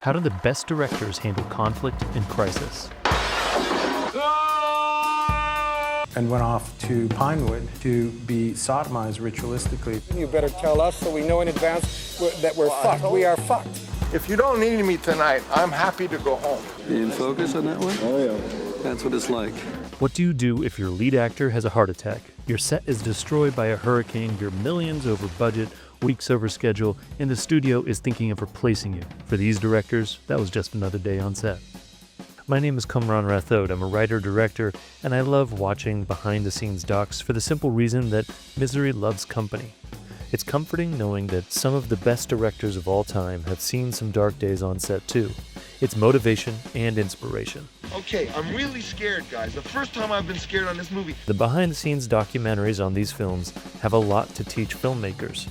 How do the best directors handle conflict and crisis? And went off to Pinewood to be sodomized ritualistically. You better tell us so we know in advance that we're fucked. We are fucked. If you don't need me tonight, I'm happy to go home. You in focus on that one? Oh, yeah. That's what it's like. What do you do if your lead actor has a heart attack? Your set is destroyed by a hurricane, you're millions over budget, weeks over schedule, and the studio is thinking of replacing you. For these directors, that was just another day on set. My name is Kamran Rathod. I'm a writer-director, and I love watching behind-the-scenes docs for the simple reason that misery loves company. It's comforting knowing that some of the best directors of all time have seen some dark days on set too. It's motivation and inspiration. Okay, I'm really scared, guys. The first time I've been scared on this movie. The behind-the-scenes documentaries on these films have a lot to teach filmmakers.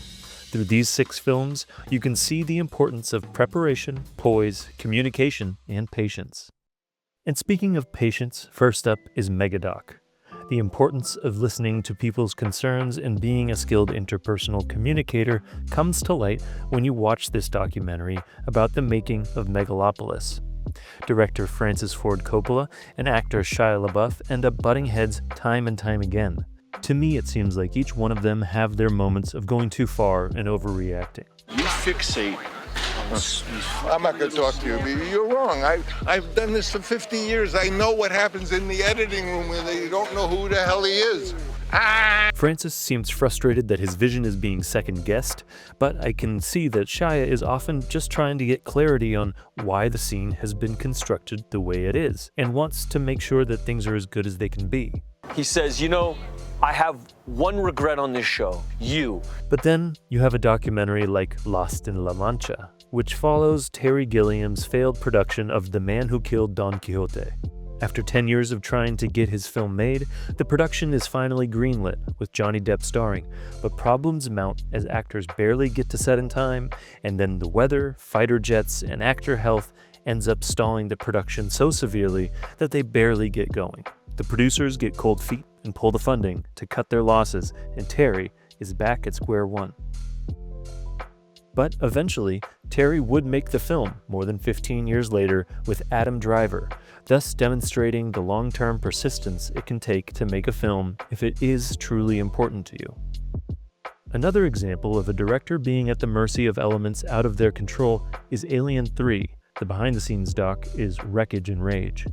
Through these 6 films, you can see the importance of preparation, poise, communication, and patience. And speaking of patience, first up is Megadoc. The importance of listening to people's concerns and being a skilled interpersonal communicator comes to light when you watch this documentary about the making of Megalopolis. Director Francis Ford Coppola and actor Shia LaBeouf end up butting heads time and time again. To me, it seems like each one of them have their moments of going too far and overreacting. You fixate. I'm not going to talk to you, but you're wrong. I've done this for 50 years. I know what happens in the editing room where they don't know who the hell he is. Francis seems frustrated that his vision is being second-guessed, but I can see that Shia is often just trying to get clarity on why the scene has been constructed the way it is, and wants to make sure that things are as good as they can be. He says, I have one regret on this show, you. But then you have a documentary like Lost in La Mancha, which follows Terry Gilliam's failed production of The Man Who Killed Don Quixote. After 10 years of trying to get his film made, the production is finally greenlit, with Johnny Depp starring, but problems mount as actors barely get to set in time, and then the weather, fighter jets, and actor health ends up stalling the production so severely that they barely get going. The producers get cold feet and pull the funding to cut their losses, and Terry is back at square one. But eventually, Terry would make the film more than 15 years later with Adam Driver, thus demonstrating the long-term persistence it can take to make a film if it is truly important to you. Another example of a director being at the mercy of elements out of their control is Alien 3. The behind-the-scenes doc is Wreckage and Rage.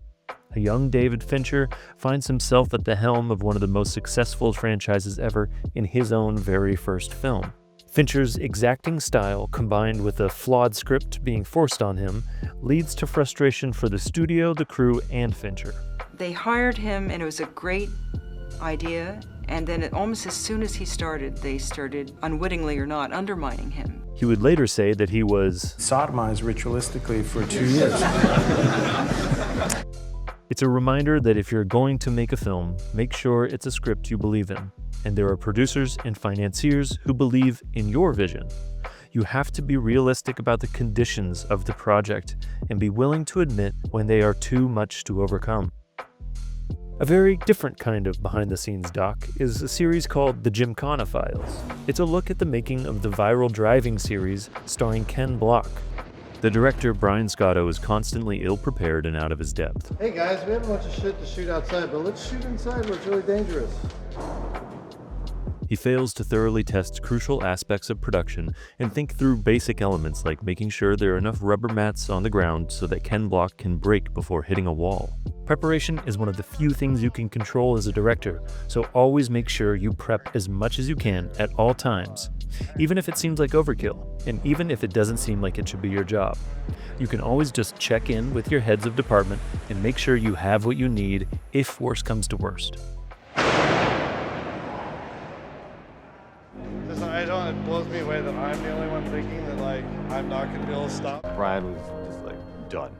A young David Fincher finds himself at the helm of one of the most successful franchises ever in his own very first film. Fincher's exacting style, combined with a flawed script being forced on him, leads to frustration for the studio, the crew, and Fincher. They hired him, and it was a great idea, and then almost as soon as he started, they started, unwittingly or not, undermining him. He would later say that he was Sodomized ritualistically for 2 years. It's a reminder that if you're going to make a film, make sure it's a script you believe in, and there are producers and financiers who believe in your vision. You have to be realistic about the conditions of the project and be willing to admit when they are too much to overcome. A very different kind of behind-the-scenes doc is a series called The Gymkhana Files. It's a look at the making of the viral driving series starring Ken Block. The director, Brian Scotto, is constantly ill-prepared and out of his depth. Hey guys, we have a bunch of shit to shoot outside, but let's shoot inside where it's really dangerous. He fails to thoroughly test crucial aspects of production and think through basic elements like making sure there are enough rubber mats on the ground so that Ken Block can brake before hitting a wall. Preparation is one of the few things you can control as a director, so always make sure you prep as much as you can at all times, even if it seems like overkill, and even if it doesn't seem like it should be your job. You can always just check in with your heads of department and make sure you have what you need if worst comes to worst. It blows me away that I'm the only one thinking that, I'm not going to be able to stop. Brian was just done.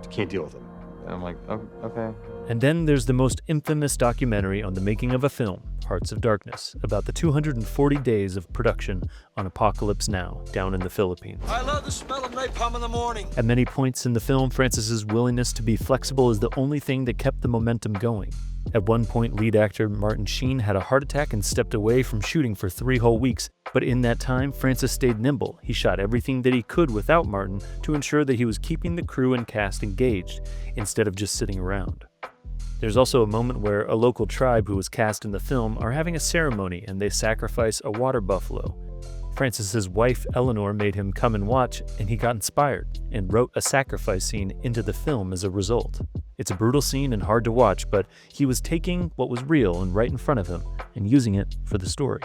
Can't deal with him. And I'm like, oh, okay. And then there's the most infamous documentary on the making of a film, Hearts of Darkness, about the 240 days of production on Apocalypse Now, down in the Philippines. I love the smell of napalm in the morning. At many points in the film, Francis's willingness to be flexible is the only thing that kept the momentum going. At one point, lead actor Martin Sheen had a heart attack and stepped away from shooting for 3 whole weeks, but in that time, Francis stayed nimble. He shot everything that he could without Martin to ensure that he was keeping the crew and cast engaged, instead of just sitting around. There's also a moment where a local tribe who was cast in the film are having a ceremony and they sacrifice a water buffalo. Francis's wife Eleanor made him come and watch, and he got inspired and wrote a sacrifice scene into the film as a result. It's a brutal scene and hard to watch, but he was taking what was real and right in front of him and using it for the story.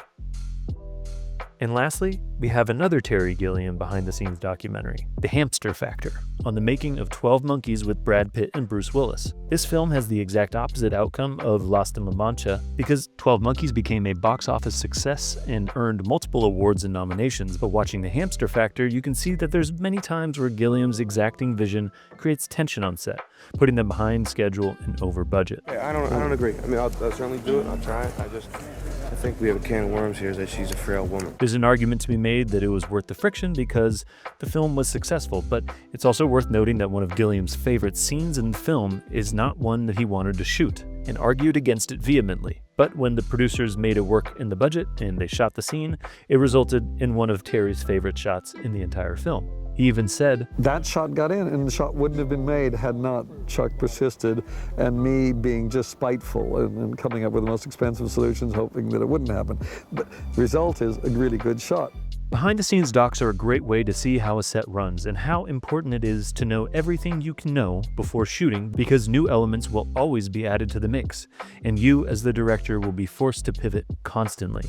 And lastly, we have another Terry Gilliam behind-the-scenes documentary, The Hamster Factor, on the making of 12 Monkeys with Brad Pitt and Bruce Willis. This film has the exact opposite outcome of Lost in La Mancha because 12 Monkeys became a box office success and earned multiple awards and nominations, but watching The Hamster Factor, you can see that there's many times where Gilliam's exacting vision creates tension on set, putting them behind schedule and over budget. Yeah, I don't agree. I mean, I'll certainly do it. I'll try it. I think we have a can of worms here that she's a frail woman. There's an argument to be made that it was worth the friction because the film was successful, but it's also worth noting that one of Gilliam's favorite scenes in the film is not one that he wanted to shoot, and argued against it vehemently. But when the producers made it work in the budget and they shot the scene, it resulted in one of Terry's favorite shots in the entire film. He even said, "That shot got in, and the shot wouldn't have been made had not Chuck persisted, and me being just spiteful and coming up with the most expensive solutions, hoping that it wouldn't happen." But the result is a really good shot. Behind-the-scenes docs are a great way to see how a set runs and how important it is to know everything you can know before shooting, because new elements will always be added to the mix, and you as the director will be forced to pivot constantly.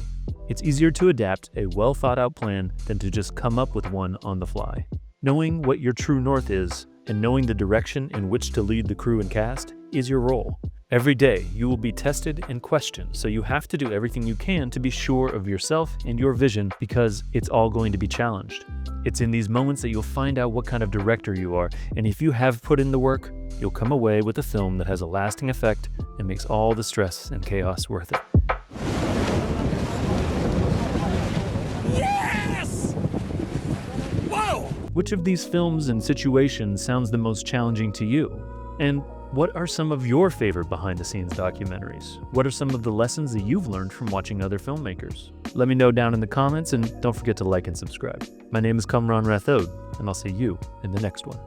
It's easier to adapt a well-thought-out plan than to just come up with one on the fly. Knowing what your true north is and knowing the direction in which to lead the crew and cast is your role. Every day, you will be tested and questioned, so you have to do everything you can to be sure of yourself and your vision, because it's all going to be challenged. It's in these moments that you'll find out what kind of director you are, and if you have put in the work, you'll come away with a film that has a lasting effect and makes all the stress and chaos worth it. Yes! Whoa! Which of these films and situations sounds the most challenging to you? And what are some of your favorite behind-the-scenes documentaries? What are some of the lessons that you've learned from watching other filmmakers? Let me know down in the comments, and don't forget to like and subscribe. My name is Kamran Rathod, and I'll see you in the next one.